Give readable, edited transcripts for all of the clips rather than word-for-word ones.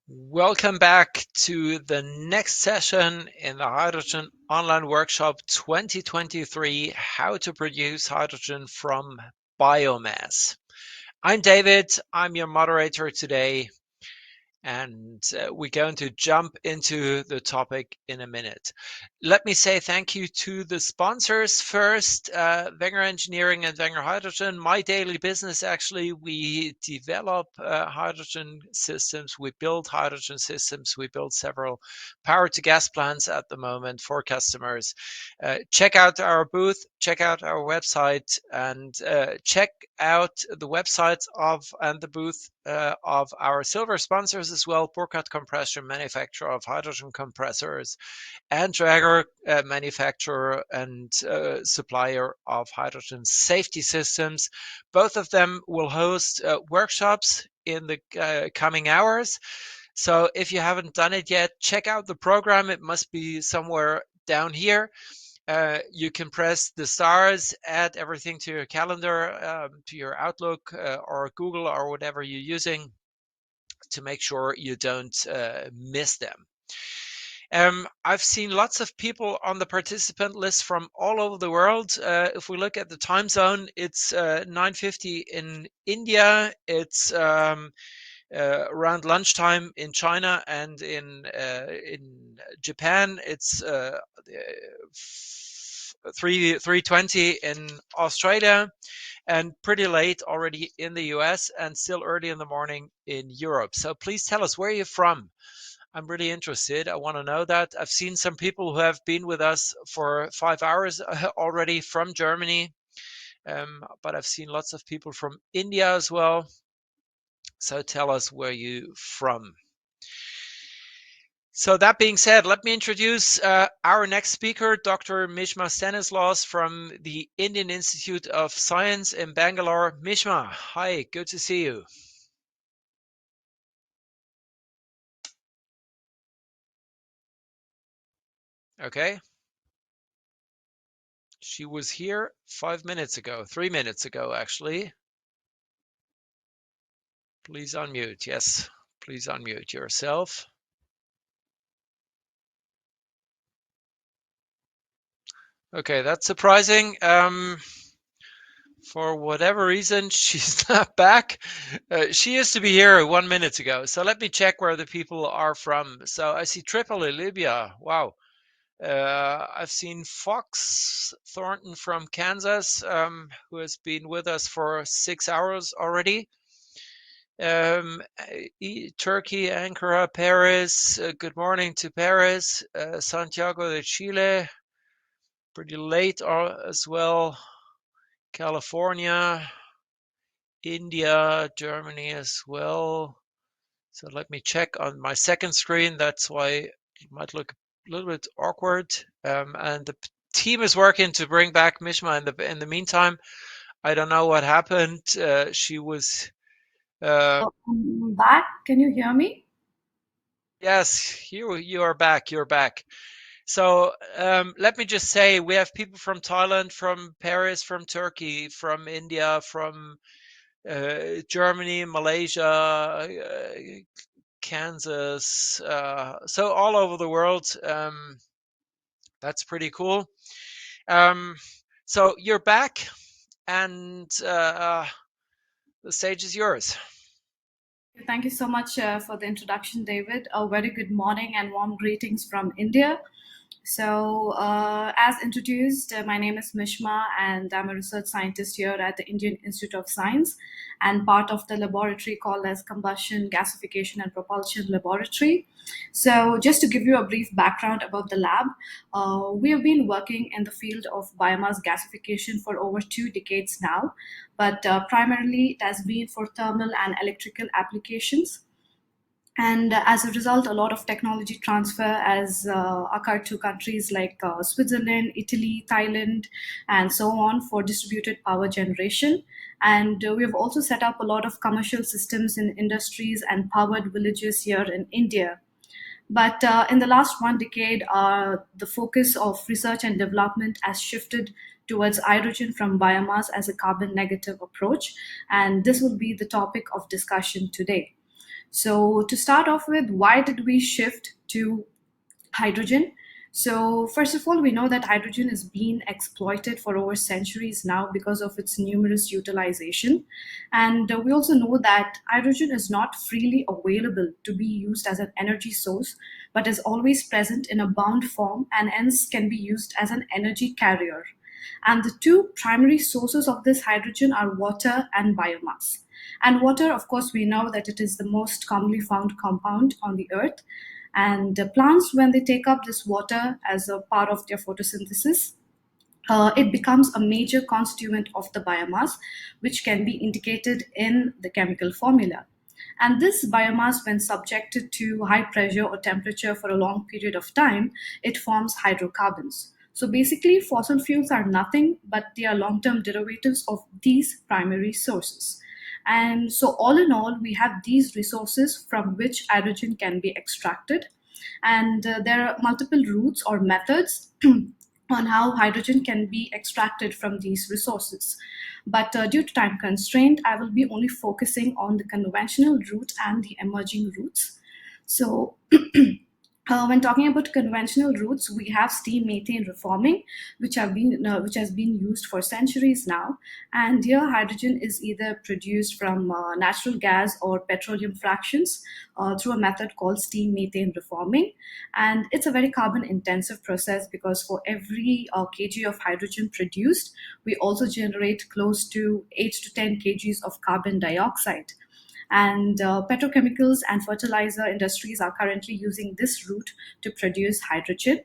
Welcome back to the next session in the Hydrogen Online Workshop 2023, How to Produce Hydrogen from Biomass. I'm David, I'm your moderator today, and we're going to jump into the topic in a minute. Let me say thank you to the sponsors first, Wenger Engineering and Wenger Hydrogen. My daily business, actually, we develop hydrogen systems, we build hydrogen systems, we build several power-to-gas plants at the moment for customers. Check out our booth, check out our website, and check out the websites of and the booth of our silver sponsors as well, Burkhardt Compression, manufacturer of hydrogen compressors, and Draeger, manufacturer and supplier of hydrogen safety systems. Both of them will host workshops in the coming hours. So if you haven't done it yet, check out the program. It must be somewhere down here. You can press the stars, add everything to your calendar, to your Outlook or Google or whatever you're using to make sure you don't miss them. I've seen lots of people on the participant list from all over the world. If we look at the time zone, it's 9:50 in India. It's around lunchtime in China, and in Japan it's 3:20 in Australia, and pretty late already in the US, and still early in the morning in Europe. So please tell us, where are you from? I'm really interested. I want to know that. I've seen some people who have been with us for 5 hours already from Germany, but I've seen lots of people from India as well. So tell us where you from. So that being said, let me introduce our next speaker, Dr. Mishma Stanislaus from the Indian Institute of Science in Bangalore. Mishma, hi, good to see you. Okay. She was here 5 minutes ago, 3 minutes ago, actually. Please unmute. Yes, please unmute yourself. Okay, that's surprising. For whatever reason, she's not back. She used to be here 1 minute ago. So let me check where the people are from. So I see Tripoli, Libya. Wow. I've seen Fox Thornton from Kansas, who has been with us for 6 hours already. Turkey, Ankara, Paris. Good morning to Paris. Santiago de Chile, pretty late as well. California, India, Germany as well. So let me check on my second screen. That's why it might look a little bit awkward. And the team is working to bring back Mishma in the meantime. I don't know what happened. She was. I'm back. Can you hear me? Yes, you are back. You're back. So let me just say, we have people from Thailand, from Paris, from Turkey, from India, from Germany, Malaysia, Kansas, so all over the world. That's pretty cool. Um, so you're back, and the stage is yours. Thank you so much for the introduction, David. A very good morning and warm greetings from India. So, as introduced, my name is Mishma, and I'm a research scientist here at the Indian Institute of Science and part of the laboratory called as Combustion, Gasification, and Propulsion Laboratory. So, just to give you a brief background about the lab, we have been working in the field of biomass gasification for over 2 decades now, but primarily it has been for thermal and electrical applications. And as a result, a lot of technology transfer has occurred to countries like Switzerland, Italy, Thailand, and so on for distributed power generation. And we have also set up a lot of commercial systems in industries and powered villages here in India. But in the last 1 decade, the focus of research and development has shifted towards hydrogen from biomass as a carbon negative approach. And this will be the topic of discussion today. So, to start off with, why did we shift to hydrogen? So, first of all, we know that hydrogen is being exploited for over centuries now because of its numerous utilization. And we also know that hydrogen is not freely available to be used as an energy source, but is always present in a bound form and hence can be used as an energy carrier. And the two primary sources of this hydrogen are water and biomass. And water, of course, we know that it is the most commonly found compound on the earth. And plants, when they take up this water as a part of their photosynthesis, it becomes a major constituent of the biomass, which can be indicated in the chemical formula. And this biomass, when subjected to high pressure or temperature for a long period of time, it forms hydrocarbons. So basically, fossil fuels are nothing but they are long term derivatives of these primary sources. And so, all in all, we have these resources from which hydrogen can be extracted. And there are multiple routes or methods on how hydrogen can be extracted from these resources. But due to time constraint, I will be only focusing on the conventional route and the emerging routes. So, when talking about conventional routes, we have steam methane reforming, which has been used for centuries now. And here, hydrogen is either produced from natural gas or petroleum fractions through a method called steam methane reforming. And it's a very carbon intensive process because for every kg of hydrogen produced, we also generate close to 8 to 10 kgs of carbon dioxide. And petrochemicals and fertilizer industries are currently using this route to produce hydrogen.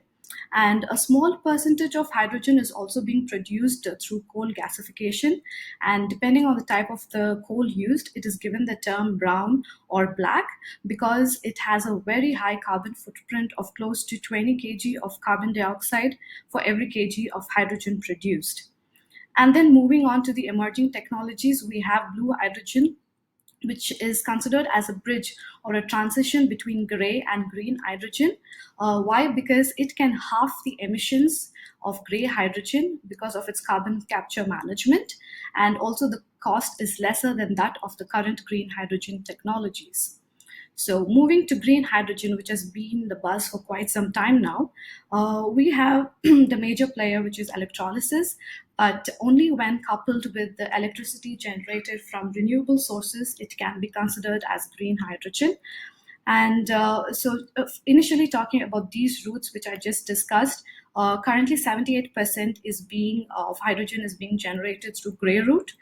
And a small percentage of hydrogen is also being produced through coal gasification. And depending on the type of the coal used, it is given the term brown or black because it has a very high carbon footprint of close to 20 kg of carbon dioxide for every kg of hydrogen produced. And then moving on to the emerging technologies, we have blue hydrogen, which is considered as a bridge or a transition between gray and green hydrogen. Why? Because it can halve the emissions of gray hydrogen because of its carbon capture management, and also the cost is lesser than that of the current green hydrogen technologies. So, moving to green hydrogen, which has been the buzz for quite some time now, we have the major player, which is electrolysis, but only when coupled with the electricity generated from renewable sources, it can be considered as green hydrogen. And initially talking about these routes, which I just discussed, currently 78% of hydrogen is being generated through gray route,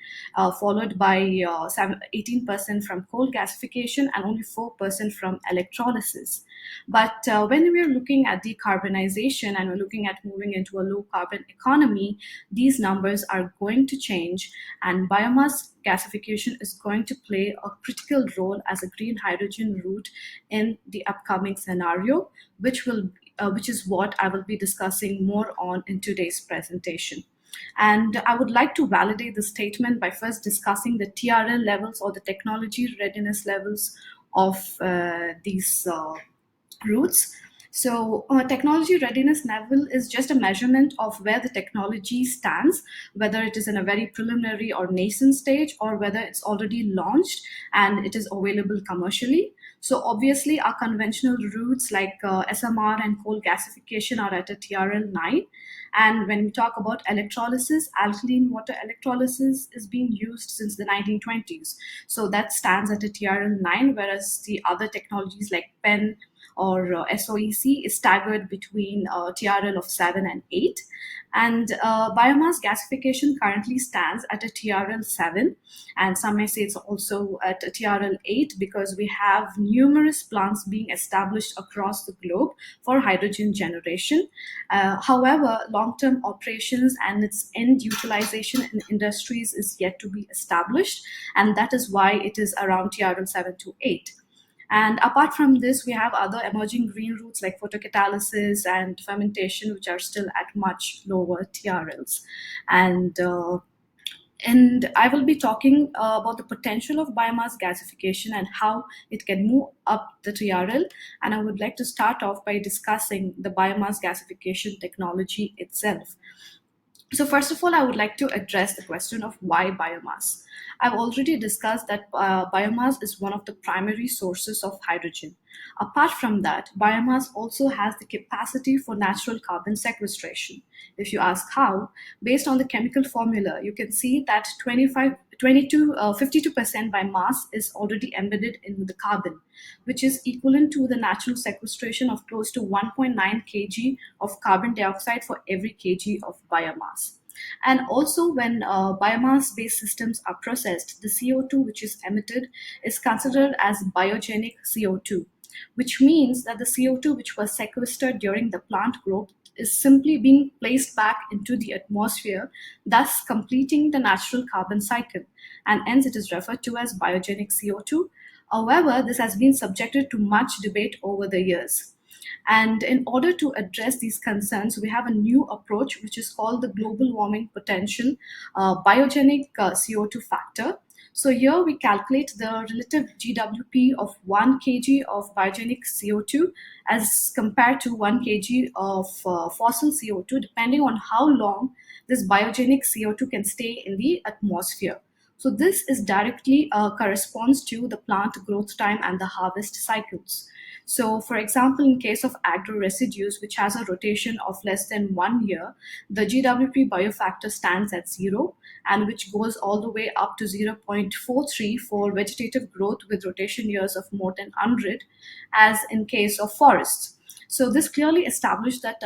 followed by 18% from coal gasification and only 4% from electrolysis. But when we are looking at decarbonization and we're looking at moving into a low carbon economy, these numbers are going to change, and biomass gasification is going to play a critical role as a green hydrogen route in the upcoming scenario, which is what I will be discussing more on in today's presentation. And I would like to validate the statement by first discussing the TRL levels or the technology readiness levels of these routes. So, technology readiness level is just a measurement of where the technology stands, whether it is in a very preliminary or nascent stage, or whether it's already launched and it is available commercially. So, obviously, our conventional routes like SMR and coal gasification are at a TRL 9. And when we talk about electrolysis, alkaline water electrolysis is being used since the 1920s. So, that stands at a TRL 9, whereas the other technologies like PEN or SOEC is staggered between TRL of 7 and 8. And biomass gasification currently stands at a TRL 7, and some may say it's also at a TRL 8 because we have numerous plants being established across the globe for hydrogen generation. However, long term operations and its end utilization in industries is yet to be established, and that is why it is around TRL 7 to 8. And apart from this, we have other emerging green routes like photocatalysis and fermentation, which are still at much lower TRLs. And I will be talking about the potential of biomass gasification and how it can move up the TRL. And I would like to start off by discussing the biomass gasification technology itself. So, first of all, I would like to address the question of why biomass. I've already discussed that biomass is one of the primary sources of hydrogen. Apart from that, biomass also has the capacity for natural carbon sequestration. If you ask how, based on the chemical formula, you can see that 52% by mass is already embedded in the carbon, which is equivalent to the natural sequestration of close to 1.9 kg of carbon dioxide for every kg of biomass. And also, when biomass based systems are processed, the CO2 which is emitted is considered as biogenic CO2, which means that the CO2 which was sequestered during the plant growth is simply being placed back into the atmosphere, thus completing the natural carbon cycle, and hence it is referred to as biogenic CO2. However, this has been subjected to much debate over the years. And in order to address these concerns, we have a new approach which is called the global warming potential biogenic CO2 factor. So here we calculate the relative GWP of 1 kg of biogenic CO2 as compared to 1 kg of fossil CO2, depending on how long this biogenic CO2 can stay in the atmosphere. So this is directly corresponds to the plant growth time and the harvest cycles. So, for example, in case of agro residues, which has a rotation of less than 1 year, the GWP biofactor stands at zero, and which goes all the way up to 0.43 for vegetative growth with rotation years of more than 100, as in case of forests. So this clearly establishes that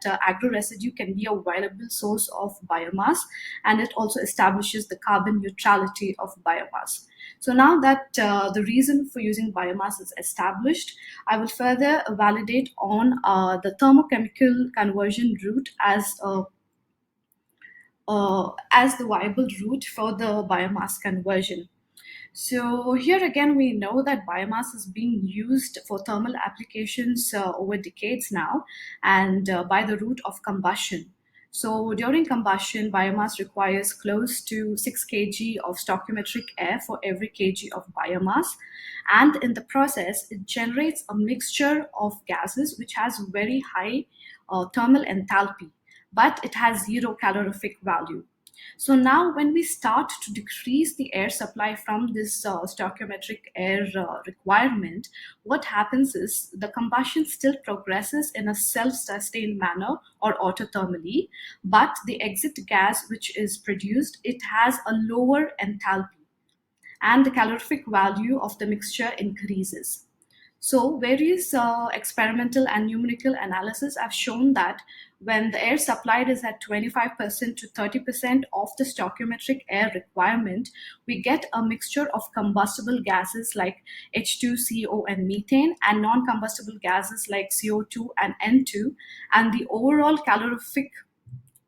agro residue can be a viable source of biomass, and it also establishes the carbon neutrality of biomass. So now that the reason for using biomass is established, I will further validate on the thermochemical conversion route as the viable route for the biomass conversion. So here again, we know that biomass is being used for thermal applications over decades now, and by the route of combustion. So during combustion, biomass requires close to 6 kg of stoichiometric air for every kg of biomass. And in the process, it generates a mixture of gases which has very high thermal enthalpy, but it has zero calorific value. So now, when we start to decrease the air supply from this stoichiometric air requirement, what happens is the combustion still progresses in a self-sustained manner or autothermally, but the exit gas which is produced, it has a lower enthalpy, and the calorific value of the mixture increases. So, various experimental and numerical analysis have shown that when the air supplied is at 25% to 30% of the stoichiometric air requirement, we get a mixture of combustible gases like H2CO and methane, and non combustible gases like CO2 and N2, and the overall calorific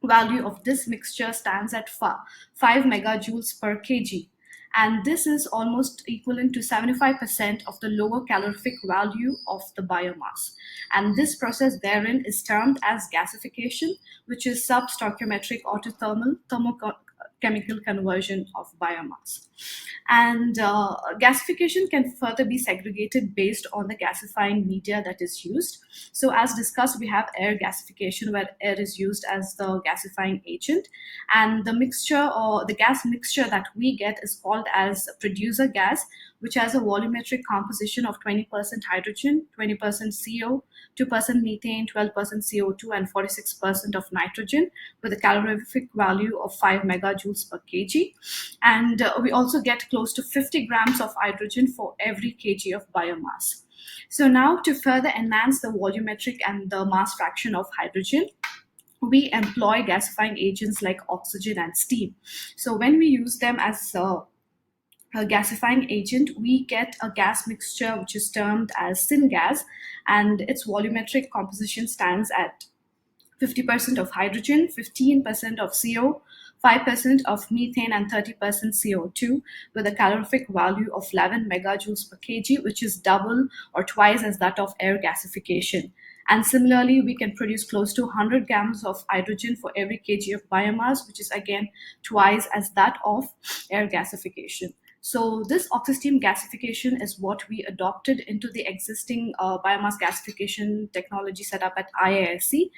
value of this mixture stands at 5 megajoules per kg. And this is almost equivalent to 75% of the lower calorific value of the biomass. And this process therein is termed as gasification, which is substoichiometric autothermal thermochemical conversion of biomass. And gasification can further be segregated based on the gasifying media that is used. So, as discussed, we have air gasification where air is used as the gasifying agent, and the mixture or the gas mixture that we get is called as producer gas, which has a volumetric composition of 20% hydrogen, 20% CO, 2% methane, 12% CO2, and 46% of nitrogen, with a calorific value of 5 megajoules per kg. And we also get close to 50 grams of hydrogen for every kg of biomass. So now, to further enhance the volumetric and the mass fraction of hydrogen, we employ gasifying agents like oxygen and steam. So when we use them as a gasifying agent, we get a gas mixture which is termed as syngas, and its volumetric composition stands at 50% of hydrogen, 15% of CO, 5% of methane, and 30% CO2, with a calorific value of 11 megajoules per kg, which is double or twice as that of air gasification. And similarly, we can produce close to 100 grams of hydrogen for every kg of biomass, which is again twice as that of air gasification. So this oxysteam gasification is what we adopted into the existing biomass gasification technology set up at IISc.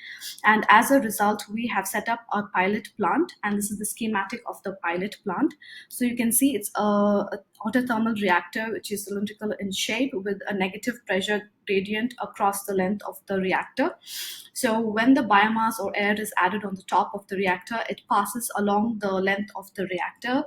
And as a result, we have set up a pilot plant, and this is the schematic of the pilot plant. So you can see it's a autothermal reactor, which is cylindrical in shape with a negative pressure gradient across the length of the reactor. So when the biomass or air is added on the top of the reactor, it passes along the length of the reactor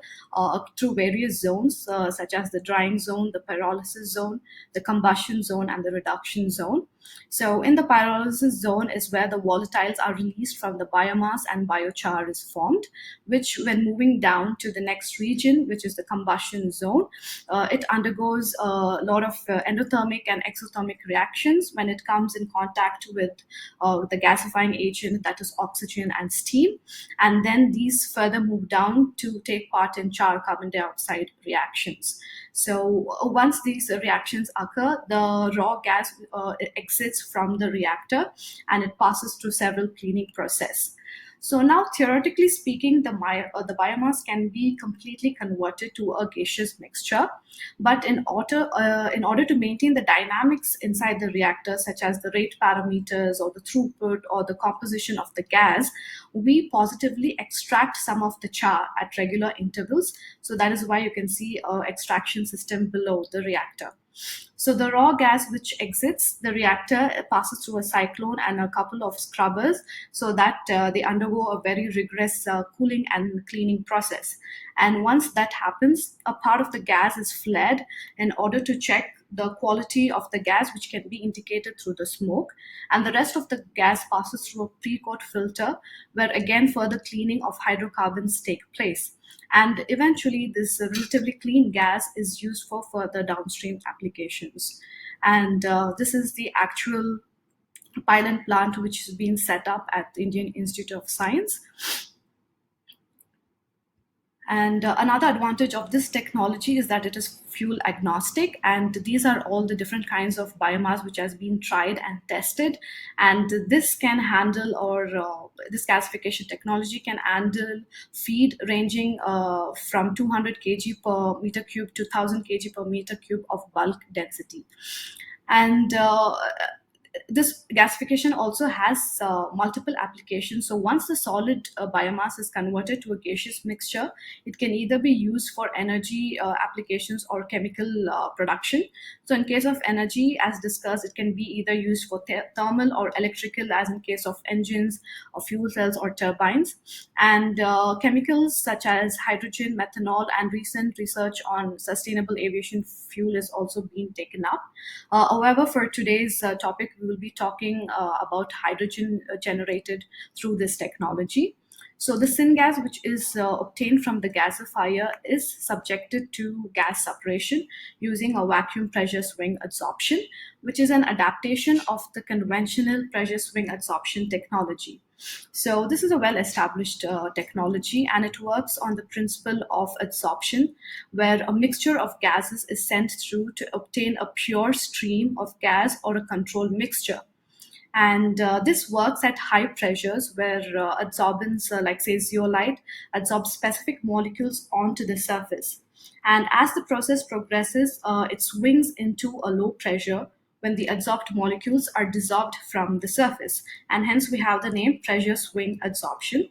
through various zones, such as the drying zone, the pyrolysis zone, the combustion zone, and the reduction zone. So in the pyrolysis zone is where the volatiles are released from the biomass and biochar is formed, which when moving down to the next region, which is the combustion zone, it undergoes a lot of endothermic and exothermic reactions when it comes in contact with the gasifying agent, that is oxygen and steam. And then these further move down to take part in char carbon dioxide reactions. So once these reactions occur, the raw gas exits from the reactor and it passes through several cleaning process. So now, theoretically speaking, the biomass can be completely converted to a gaseous mixture. But in order to maintain the dynamics inside the reactor, such as the rate parameters or the throughput or the composition of the gas, we positively extract some of the char at regular intervals. So that is why you can see a extraction system below the reactor. So the raw gas which exits the reactor passes through a cyclone and a couple of scrubbers so that they undergo a very rigorous cooling and cleaning process. And once that happens, a part of the gas is fled in order to check the quality of the gas, which can be indicated through the smoke. And the rest of the gas passes through a pre-coat filter, where again further cleaning of hydrocarbons take place. And eventually, this relatively clean gas is used for further downstream applications. And this is the actual pilot plant which is being set up at the Indian Institute of Science. And another advantage of this technology is that it is fuel agnostic, and these are all the different kinds of biomass which has been tried and tested. And this can handle, or this gasification technology can handle feed ranging from 200 kg per meter cube to 1000 kg per meter cube of bulk density. And this gasification also has multiple applications. So once the solid biomass is converted to a gaseous mixture, it can either be used for energy applications or chemical production. So in case of energy, as discussed, it can be either used for thermal or electrical, as in case of engines or fuel cells or turbines. And chemicals such as hydrogen, methanol, and recent research on sustainable aviation fuel is also being taken up. However, for today's topic, we will be talking about hydrogen generated through this technology. So the syngas, which is obtained from the gasifier, is subjected to gas separation using a vacuum pressure swing adsorption, which is an adaptation of the conventional pressure swing adsorption technology. So this is a well-established technology, and it works on the principle of adsorption, where a mixture of gases is sent through to obtain a pure stream of gas or a controlled mixture. And this works at high pressures where adsorbents, like say zeolite, adsorb specific molecules onto the surface. And as the process progresses, it swings into a low pressure when the adsorbed molecules are dissolved from the surface. And hence we have the name pressure swing adsorption.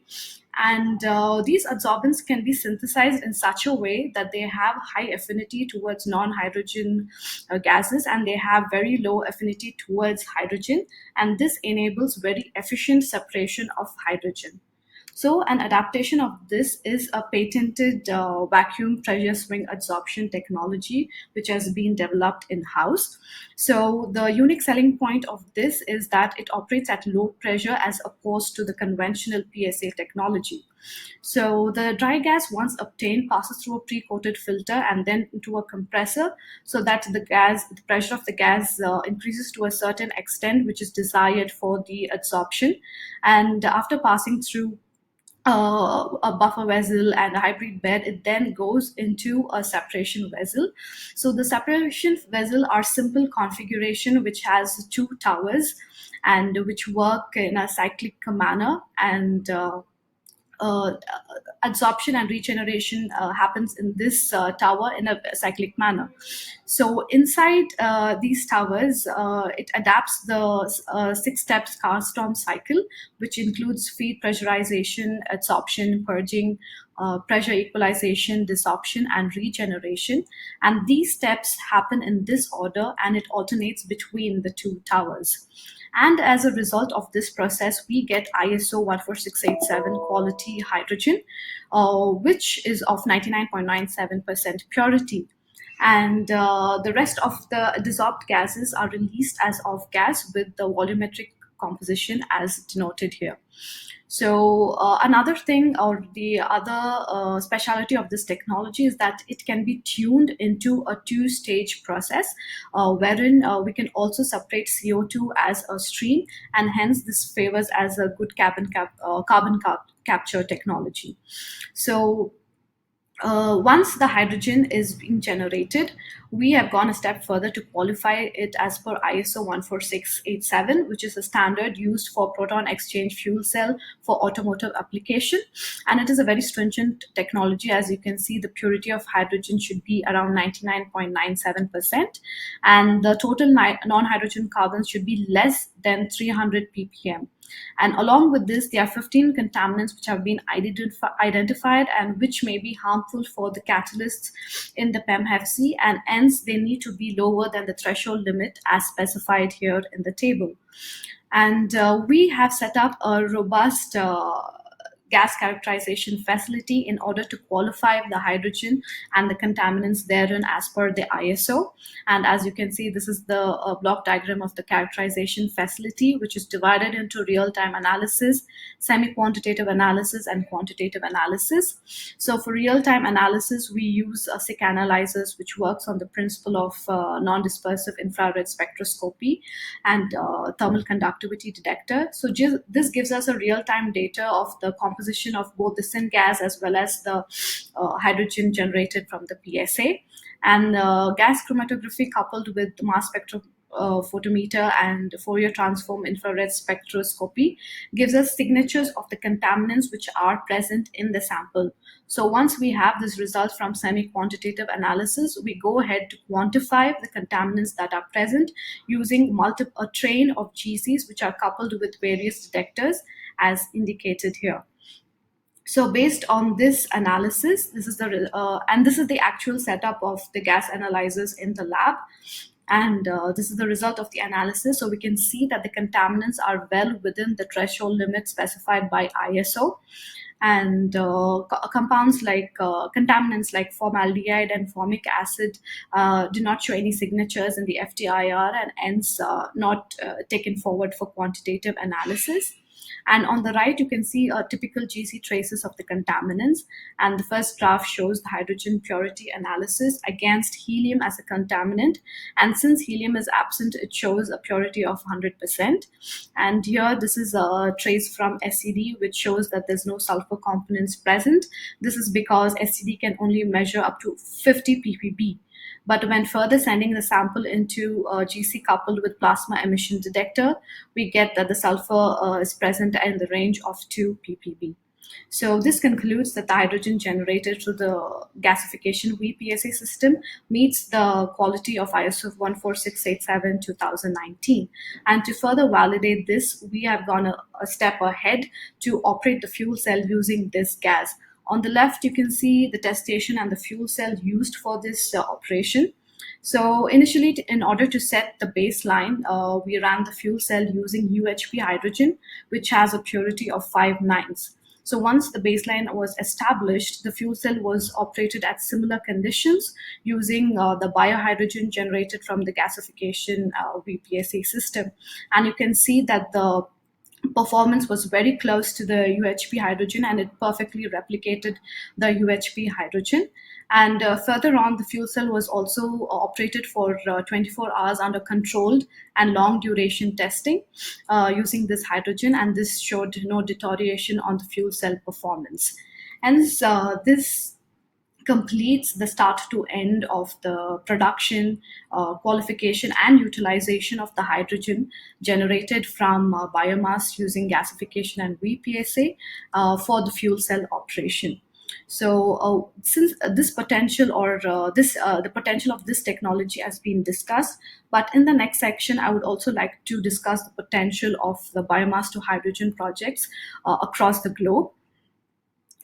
And these adsorbents can be synthesized in such a way that they have high affinity towards non-hydrogen gases, and they have very low affinity towards hydrogen, and this enables very efficient separation of hydrogen. So an adaptation of this is a patented vacuum pressure swing adsorption technology, which has been developed in-house. So the unique selling point of this is that it operates at low pressure as opposed to the conventional PSA technology. So the dry gas, once obtained, passes through a pre-coated filter and then into a compressor, so that the pressure of the gas increases to a certain extent, which is desired for the adsorption. And after passing through a buffer vessel and a hybrid bed, it then goes into a separation vessel. So the separation vessel are simple configuration which has two towers and which work in a cyclic manner. And absorption and regeneration happens in this tower in a cyclic manner. So inside these towers, it adapts the six steps Carstorm cycle, which includes feed pressurization, adsorption, purging, pressure equalization, desorption, and regeneration. And these steps happen in this order, and it alternates between the two towers. And as a result of this process, we get ISO 14687 quality hydrogen, which is of 99.97% purity. And the rest of the dissolved gases are released as off gas with the volumetric composition as denoted here. So another thing, or the other specialty of this technology, is that it can be tuned into a two-stage process, wherein we can also separate CO2 as a stream, and hence this favors as a good capture technology. So once the hydrogen is being generated, we have gone a step further to qualify it as per ISO 14687, which is a standard used for proton exchange fuel cell for automotive application. And it is a very stringent technology. As you can see, the purity of hydrogen should be around 99.97%, and the total non-hydrogen carbons should be less than 300 ppm. And along with this, there are 15 contaminants which have been identified and which may be harmful for the catalysts in the PEMHFC, and hence they need to be lower than the threshold limit as specified here in the table. And we have set up a robust gas characterization facility in order to qualify the hydrogen and the contaminants therein as per the ISO. And as you can see, this is the block diagram of the characterization facility, which is divided into real-time analysis, semi-quantitative analysis, and quantitative analysis. So for real-time analysis, we use SICK analyzers, which works on the principle of non-dispersive infrared spectroscopy and thermal conductivity detector. So this gives us a real-time data of the composition of both the syngas as well as the hydrogen generated from the PSA. And gas chromatography coupled with mass photometer and Fourier transform infrared spectroscopy gives us signatures of the contaminants which are present in the sample. So once we have this result from semi-quantitative analysis, we go ahead to quantify the contaminants that are present using a train of GCs which are coupled with various detectors as indicated here. So based on this analysis, this is the actual setup of the gas analyzers in the lab. And this is the result of the analysis. So we can see that the contaminants are well within the threshold limit specified by ISO. And compounds like contaminants like formaldehyde and formic acid do not show any signatures in the FTIR, and hence not taken forward for quantitative analysis. And on the right, you can see typical GC traces of the contaminants. And the first graph shows the hydrogen purity analysis against helium as a contaminant. And since helium is absent, it shows a purity of 100%. And here, this is a trace from SCD, which shows that there's no sulfur components present. This is because SCD can only measure up to 50 ppb. But when further sending the sample into GC coupled with plasma emission detector, we get that the sulfur is present in the range of 2 ppb. So this concludes that the hydrogen generated through the gasification VPSA system meets the quality of ISO 14687 2019. And to further validate this, we have gone a step ahead to operate the fuel cell using this gas. On the left, you can see the test station and the fuel cell used for this operation. So initially, in order to set the baseline, we ran the fuel cell using UHP hydrogen, which has a purity of 5 nines. So once the baseline was established, the fuel cell was operated at similar conditions using the biohydrogen generated from the gasification VPSA system. And you can see that the performance was very close to the UHP hydrogen, and it perfectly replicated the UHP hydrogen. And further on, the fuel cell was also operated for 24 hours under controlled and long duration testing using this hydrogen, and this showed no deterioration on the fuel cell performance. And this completes the start to end of the production, qualification, and utilization of the hydrogen generated from biomass using gasification and VPSA for the fuel cell operation. So, since this potential or this the potential of this technology has been discussed, but in the next section, I would also like to discuss the potential of the biomass to hydrogen projects across the globe.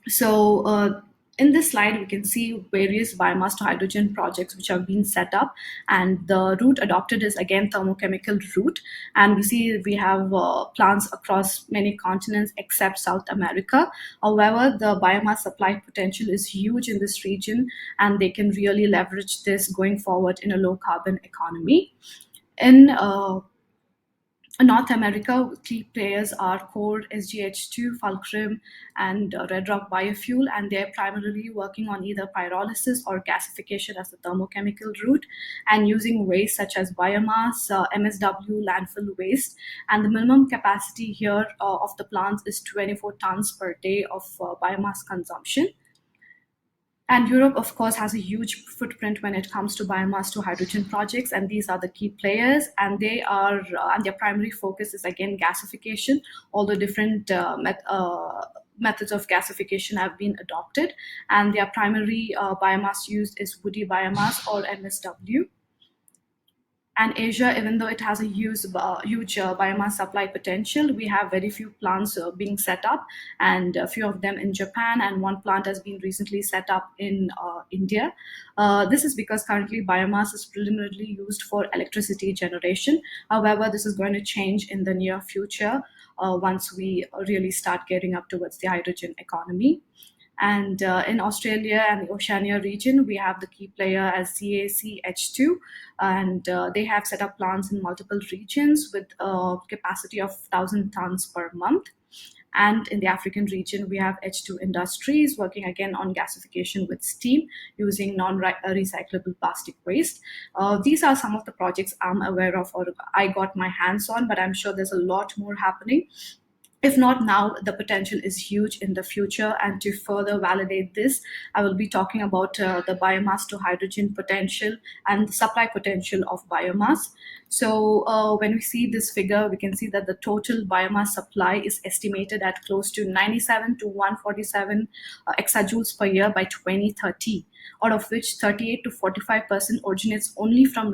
So, in this slide, we can see various biomass to hydrogen projects which have been set up, and the route adopted is again thermochemical route. And we see we have plants across many continents except South America. However, the biomass supply potential is huge in this region, and they can really leverage this going forward in a low carbon economy. In North America, key players are Core, SGH2, Fulcrum, and Red Rock Biofuel, and they're primarily working on either pyrolysis or gasification as the thermochemical route, and using waste such as biomass, MSW, landfill waste. And the minimum capacity here of the plants is 24 tons per day of biomass consumption. And Europe, of course, has a huge footprint when it comes to biomass to hydrogen projects, and these are the key players. And their primary focus is again gasification. Although different methods of gasification have been adopted, and their primary biomass used is woody biomass or MSW. And Asia, even though it has a huge biomass supply potential, we have very few plants being set up, and a few of them in Japan, and one plant has been recently set up in India. This is because currently biomass is preliminarily used for electricity generation. However, this is going to change in the near future once we really start getting up towards the hydrogen economy. And in Australia and the Oceania region, we have the key player as CACH2, and they have set up plants in multiple regions with a capacity of 1,000 tons per month. And in the African region, we have H2 Industries working again on gasification with steam using non recyclable plastic waste. These are some of the projects I'm aware of or I got my hands on, but I'm sure there's a lot more happening. If not now, the potential is huge in the future. And to further validate this, I will be talking about the biomass to hydrogen potential and the supply potential of biomass. So, when we see this figure, we can see that the total biomass supply is estimated at close to 97 to 147 exajoules per year by 2030, out of which 38 to 45% originates only from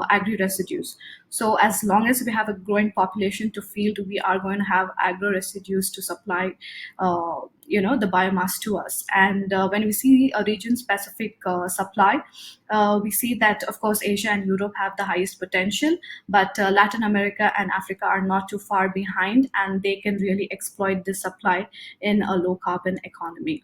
agri residues. So as long as we have a growing population to feed, we are going to have agro residues to supply, the biomass to us. And when we see a region-specific supply, we see that of course Asia and Europe have the highest potential, but Latin America and Africa are not too far behind, and they can really exploit this supply in a low carbon economy.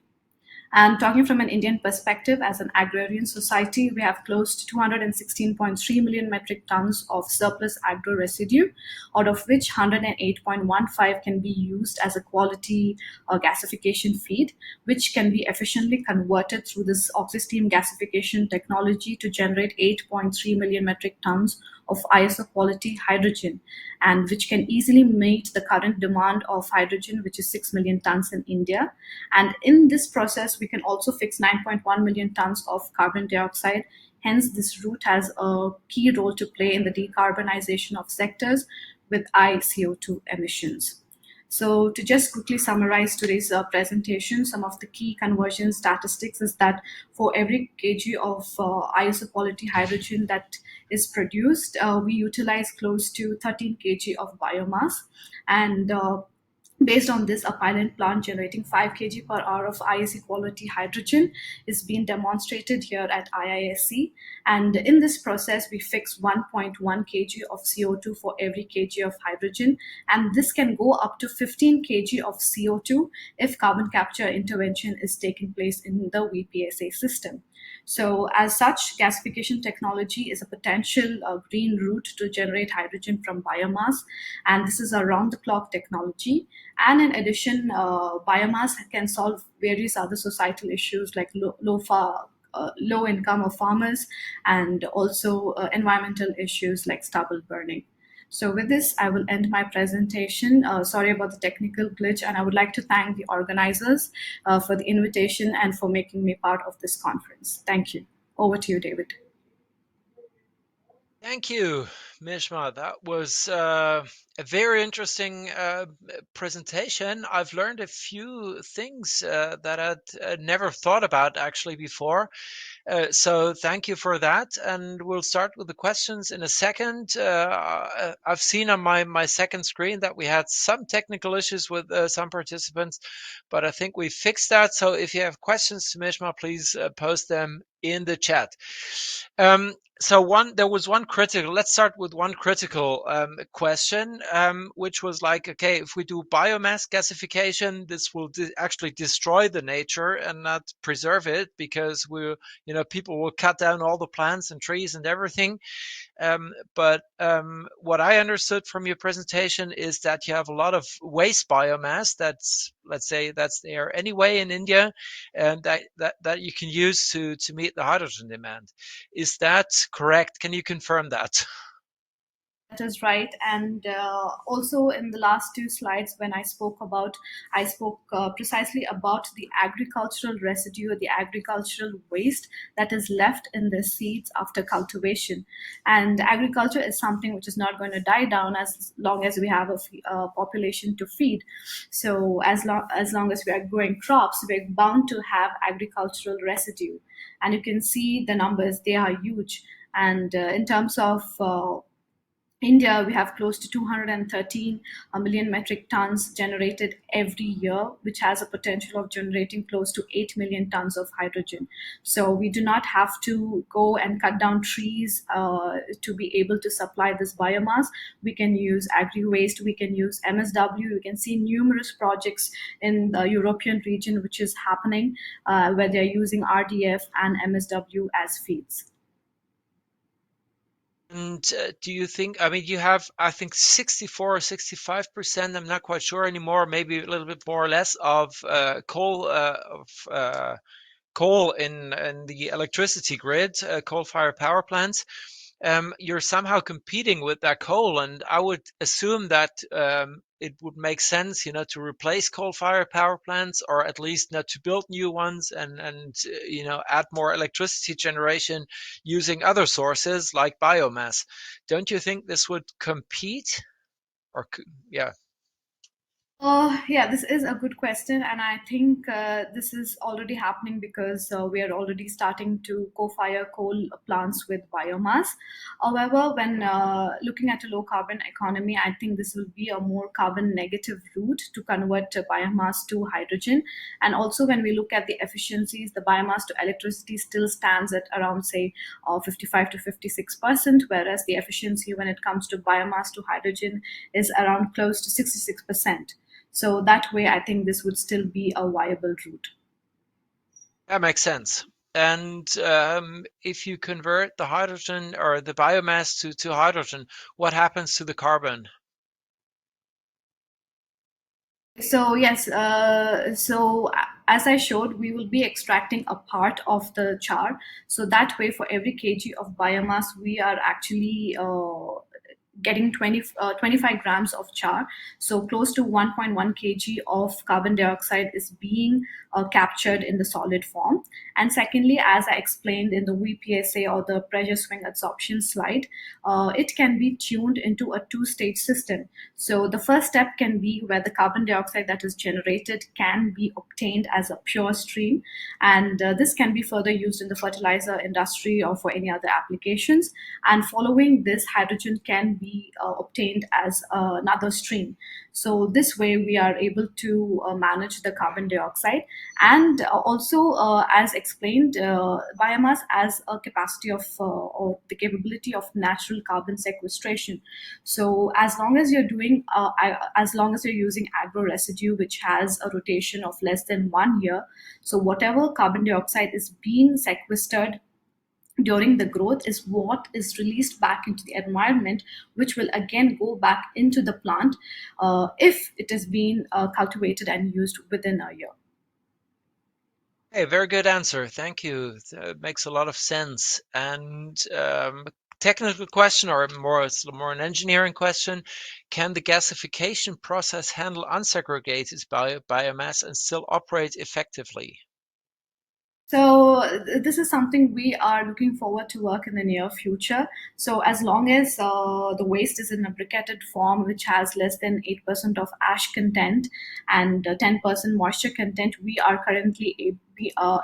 And talking from an Indian perspective, as an agrarian society, we have close to 216.3 million metric tons of surplus agro residue, out of which 108.15 can be used as a quality gasification feed, which can be efficiently converted through this oxysteam gasification technology to generate 8.3 million metric tons of ISO quality hydrogen, and which can easily meet the current demand of hydrogen, which is 6 million tons in India. And in this process, we can also fix 9.1 million tons of carbon dioxide. Hence, this route has a key role to play in the decarbonization of sectors with high CO2 emissions. So, to just quickly summarize today's presentation, some of the key conversion statistics is that for every kg of ISO quality hydrogen that is produced, we utilize close to 13 kg of biomass. And based on this, a pilot plant generating 5 kg per hour of ISE quality hydrogen is being demonstrated here at IISc. And in this process, we fix 1.1 kg of CO2 for every kg of hydrogen. And this can go up to 15 kg of CO2 if carbon capture intervention is taking place in the VPSA system. So, as such, gasification technology is a potential green route to generate hydrogen from biomass, and this is a round the clock technology. And in addition, biomass can solve various other societal issues like low income of farmers, and also environmental issues like stubble burning. So, with this, I will end my presentation. Sorry about the technical glitch, and I would like to thank the organizers for the invitation and for making me part of this conference. Thank you. Over to you, David. Thank you, Mishma. That was a very interesting presentation. I've learned a few things that I'd never thought about actually before. So thank you for that. And we'll start with the questions in a second. I've seen on my second screen that we had some technical issues with some participants, but I think we fixed that. So if you have questions to Mishma, please post them in the chat. There was one critical. Let's start with one critical question, which was like, okay, if we do biomass gasification, this will actually destroy the nature and not preserve it because people will cut down all the plants and trees and everything. But what I understood from your presentation is that you have a lot of waste biomass that's, let's say, that's there anyway in India, and that you can use to meet the hydrogen demand. Is that correct? Can you confirm that? That is right. And also in the last two slides, when I spoke precisely about the agricultural residue, the agricultural waste that is left in the seeds after cultivation. And agriculture is something which is not going to die down as long as we have a population to feed. So as long as we are growing crops, we're bound to have agricultural residue. And you can see the numbers; they are huge. And in terms of India, we have close to 213 million metric tons generated every year, which has a potential of generating close to 8 million tons of hydrogen. So we do not have to go and cut down trees to be able to supply this biomass. We can use agri waste, we can use MSW. We can see numerous projects in the European region which is happening where they're using RDF and MSW as feeds. And do you think, I mean, you have, I think, 64 or 65%, I'm not quite sure anymore, maybe a little bit more or less, of coal in the electricity grid, coal-fired power plants. You're somehow competing with that coal, and I would assume that it would make sense, to replace coal-fired power plants, or at least not to build new ones, and add more electricity generation using other sources like biomass. Don't you think this would compete? Yeah. Yeah, this is a good question, and I think this is already happening because we are already starting to co-fire coal plants with biomass. However, when looking at a low carbon economy, I think this will be a more carbon negative route to convert biomass to hydrogen. And also, when we look at the efficiencies, the biomass to electricity still stands at around, say, 55 to 56%, whereas the efficiency when it comes to biomass to hydrogen is around close to 66%. So that way, I think this would still be a viable route. That makes sense. And if you convert the hydrogen or the biomass to hydrogen, what happens to the carbon? So yes, as I showed, we will be extracting a part of the char. So that way, for every kg of biomass, we are actually getting 25 grams of char. So close to 1.1 kg of carbon dioxide is being captured in the solid form. And secondly, as I explained in the VPSA or the pressure swing adsorption slide, it can be tuned into a two-stage system. So the first step can be where the carbon dioxide that is generated can be obtained as a pure stream. And this can be further used in the fertilizer industry or for any other applications. And following this, hydrogen can be obtained as another stream. So this way we are able to manage the carbon dioxide. And also, as explained, biomass has a capacity of or the capability of natural carbon sequestration. So as long as you're using agro residue which has a rotation of less than 1 year, so whatever carbon dioxide is being sequestered during the growth is what is released back into the environment, which will again go back into the plant if it is being cultivated and used within a year. Hey, very good answer. Thank you. That makes a lot of sense. And Technical question, or more, it's more an engineering question. Can the gasification process handle unsegregated biomass and still operate effectively? So this is something we are looking forward to work in the near future. So as long as the waste is in a briquetted form, which has less than 8% of ash content and 10% moisture content, we are currently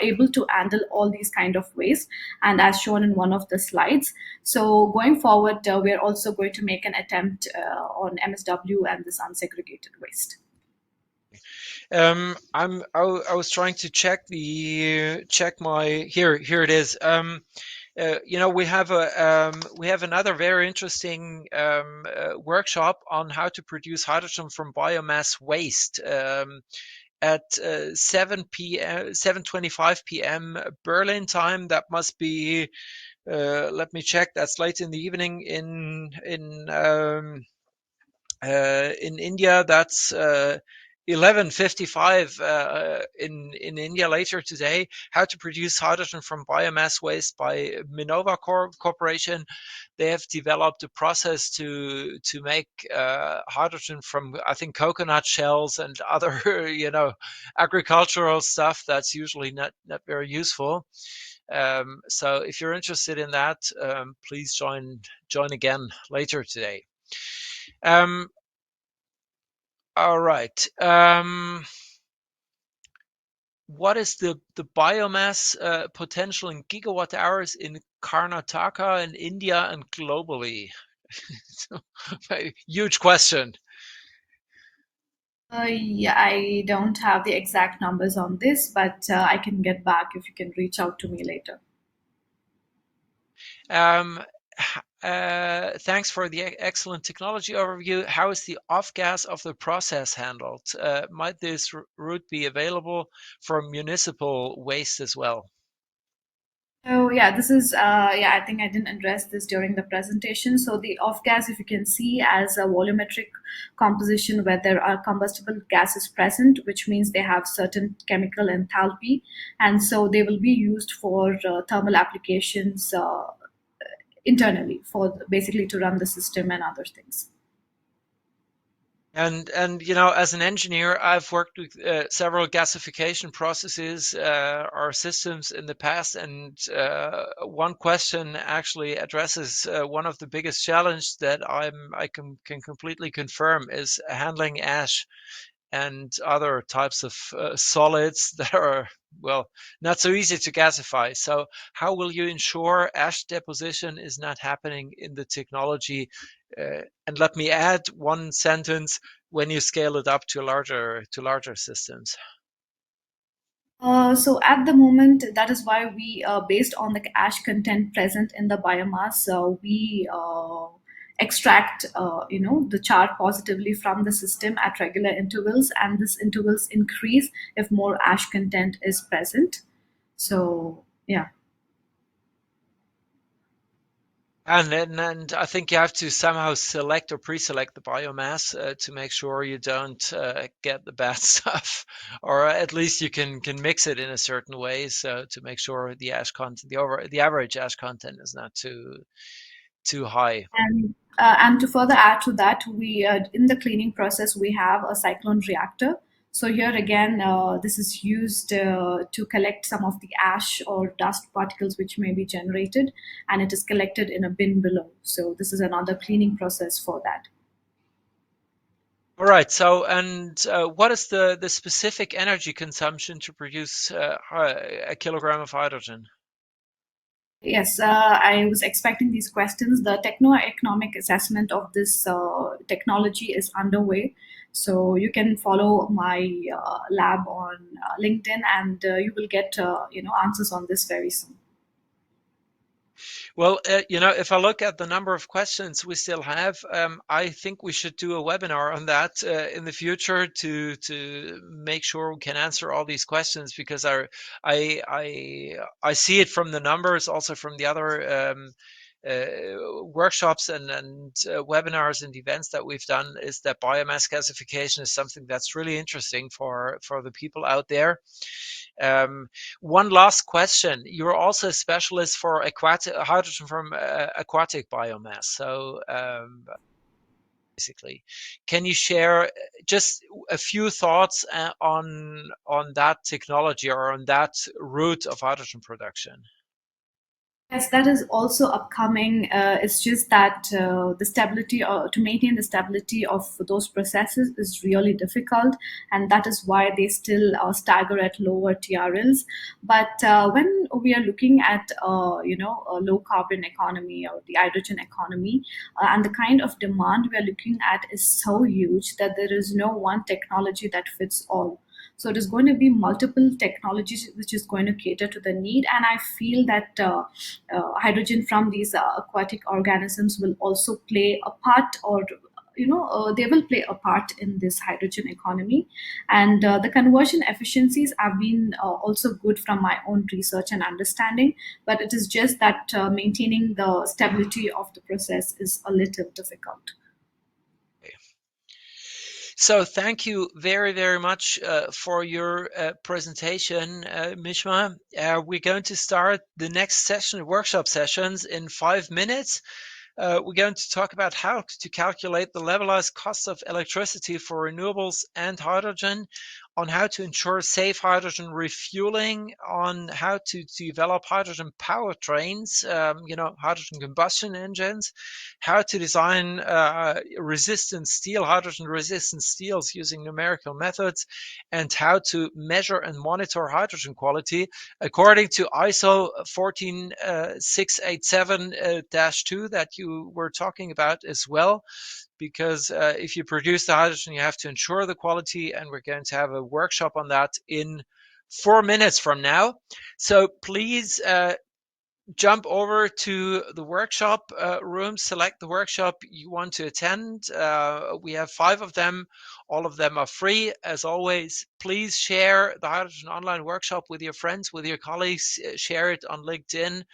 able to handle all these kind of waste. And as shown in one of the slides, so going forward, we are also going to make an attempt on MSW and this unsegregated waste. I was trying to check my here it is. We have another very interesting workshop on how to produce hydrogen from biomass waste at 7:25 p.m. Berlin time. That must be let me check. That's late in the evening in India. That's 11:55 in India later today. How to produce hydrogen from biomass waste by Minova Corporation. They have developed a process to make hydrogen from, I think, coconut shells and other agricultural stuff that's usually not very useful. So if you're interested in that, please join again later today. Um, all right. What is the biomass potential in gigawatt hours in Karnataka and India and globally? So, huge question. Yeah, I don't have the exact numbers on this, but I can get back if you can reach out to me later. Um, Thanks for the excellent technology overview. How is the off gas of the process handled? Might this route be available for municipal waste as well? So yeah, this is yeah. I think I didn't address this during the presentation. So the off gas, if you can see, as a volumetric composition where there are combustible gases present, which means they have certain chemical enthalpy, and so they will be used for thermal applications internally for basically to run the system and other things. And as an engineer, I've worked with several gasification processes or systems in the past, and one question actually addresses one of the biggest challenges that I can completely confirm is handling ash and other types of solids that are, well, not so easy to gasify. So how will you ensure ash deposition is not happening in the technology? And let me add one sentence: when you scale it up to larger systems. So at the moment, that is why we, based on the ash content present in the biomass, we extract, the char positively from the system at regular intervals, and these intervals increase if more ash content is present. So yeah. And I think you have to somehow select or pre-select the biomass to make sure you don't get the bad stuff, or at least you can mix it in a certain way, so to make sure the ash content, the average ash content is not too high. And to further add to that, we in the cleaning process we have a cyclone reactor. So here again, this is used to collect some of the ash or dust particles which may be generated, and it is collected in a bin below. So this is another cleaning process for that. All right. So, and what is the specific energy consumption to produce a kilogram of hydrogen? Yes, I was expecting these questions. The techno-economic assessment of this technology is underway. So you can follow my lab on LinkedIn, and you will get answers on this very soon. Well, if I look at the number of questions we still have, I think we should do a webinar on that in the future to make sure we can answer all these questions, because I see it from the numbers, also from the other workshops and webinars and events that we've done, is that biomass gasification is something that's really interesting for the people out there. Um, One last question. You're also a specialist for aquatic hydrogen from aquatic biomass. So basically, can you share just a few thoughts on that technology or on that route of hydrogen production? Yes, that is also upcoming. It's just that the stability, to maintain the stability of those processes is really difficult, and that is why they still stagger at lower TRLs. But when we are looking at, a low carbon economy or the hydrogen economy, and the kind of demand we are looking at is so huge that there is no one technology that fits all. So it is going to be multiple technologies which is going to cater to the need, and I feel that hydrogen from these aquatic organisms will also play a part, or they will play a part in this hydrogen economy. And the conversion efficiencies have been also good from my own research and understanding, but it is just that maintaining the stability of the process is a little difficult. So thank you very, very much for your presentation, Mishma. We're going to start the next session, workshop sessions, in 5 minutes. We're going to talk about how to calculate the levelized cost of electricity for renewables and hydrogen, on how to ensure safe hydrogen refueling, on how to develop hydrogen powertrains, hydrogen combustion engines, how to design resistant steel, hydrogen resistant steels using numerical methods, and how to measure and monitor hydrogen quality according to ISO 14687-2 that you were talking about as well. Because if you produce the hydrogen, you have to ensure the quality, and we're going to have a workshop on that in 4 minutes from now. So please jump over to the workshop room, select the workshop you want to attend. We have 5 of them. All of them are free. As always, please share the Hydrogen Online Workshop with your friends, with your colleagues. Share it on LinkedIn,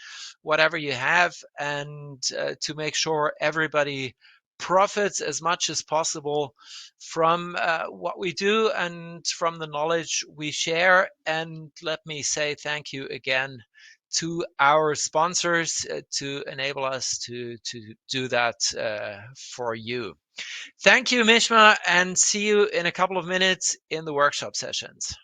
whatever you have, and to make sure everybody profits as much as possible from what we do and from the knowledge we share. And let me say thank you again to our sponsors to enable us to do that for you. Thank you, Mishma, and see you in a couple of minutes in the workshop sessions.